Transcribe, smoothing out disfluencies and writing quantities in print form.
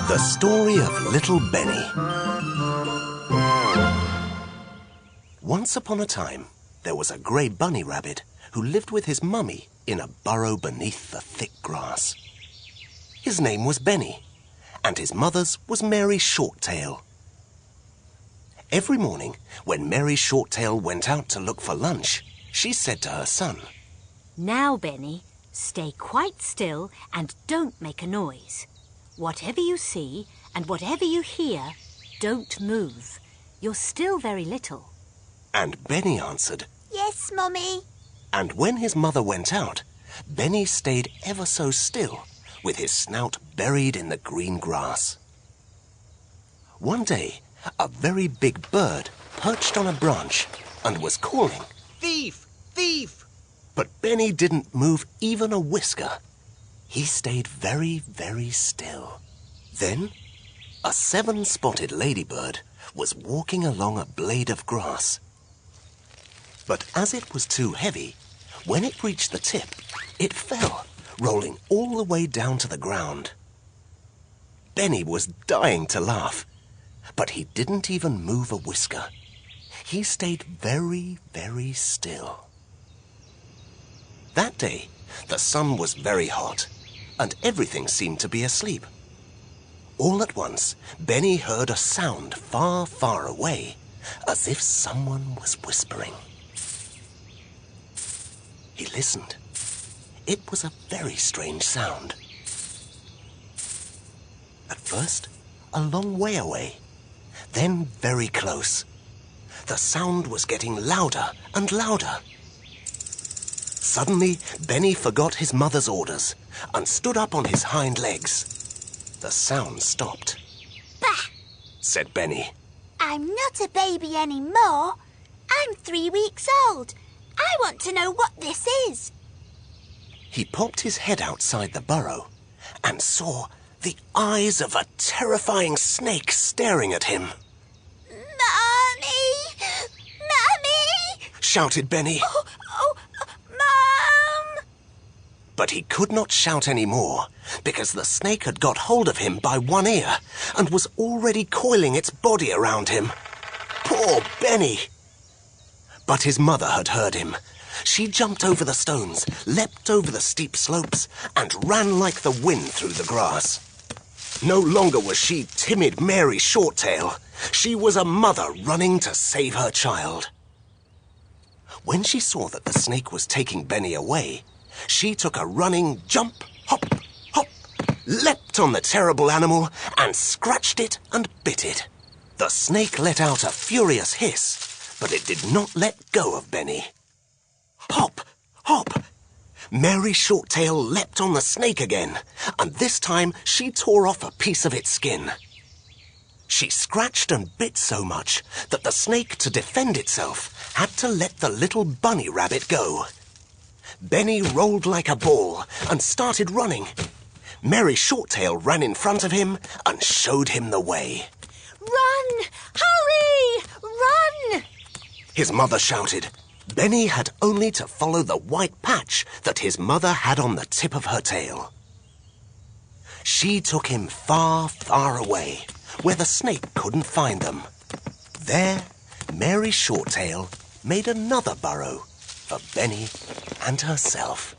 The story of Little Benny. Once upon a time, there was a grey bunny rabbit who lived with his mummy in a burrow beneath the thick grass. His name was Benny, and his mother's was Mary Shorttail. Every morning, when Mary Shorttail went out to look for lunch, she said to her son, "Now, Benny, stay quite still and don't make a noise. Whatever you see and whatever you hear, don't move. You're still very little." And Benny answered, "Yes, Mummy." And when his mother went out, Benny stayed ever so still, with his snout buried in the green grass. One day, a very big bird perched on a branch and was calling, "Thief! Thief!" But Benny didn't move even a whisker. He stayed very, very still. Then, a 7-spotted ladybird was walking along a blade of grass. But as it was too heavy, when it reached the tip, it fell, rolling all the way down to the ground. Benny was dying to laugh, but he didn't even move a whisker. He stayed very, very still. That day, the sun was very hot, and everything seemed to be asleep. All at once, Benny heard a sound far, far away, as if someone was whispering. He listened. It was a very strange sound. At first, a long way away, then very close. The sound was getting louder and louder. Suddenly, Benny forgot his mother's orders and stood up on his hind legs. The sound stopped. "Bah!" said Benny. "I'm not a baby anymore. I'm 3 weeks old. I want to know what this is." He popped his head outside the burrow and saw the eyes of a terrifying snake staring at him. "Mommy! Mommy!" Shouted Benny. Oh, Mom! But he could not shout any more because the snake had got hold of him by one ear and was already coiling its body around him. Poor Benny! But his mother had heard him. She jumped over the stones, leapt over the steep slopes, and ran like the wind through the grass. No longer was she timid Mary Shorttail. She was a mother running to save her child. When she saw that the snake was taking Benny away, she took a running jump, hop, hop, leapt on the terrible animal, and scratched it and bit it. The snake let out a furious hiss, but it did not let go of Benny. Hop, hop! Mary Shorttail leapt on the snake again, and this time she tore off a piece of its skin. She scratched and bit so much that the snake, to defend itself, had to let the little bunny rabbit go. Benny rolled like a ball and started running. Mary Shorttail ran in front of him and showed him the way. Run! Hurry! Run! His mother shouted. Benny had only to follow the white patch that his mother had on the tip of her tail. She took him far, far away, where the snake couldn't find them. There, Mary Shorttail made another burrow for Benny and herself.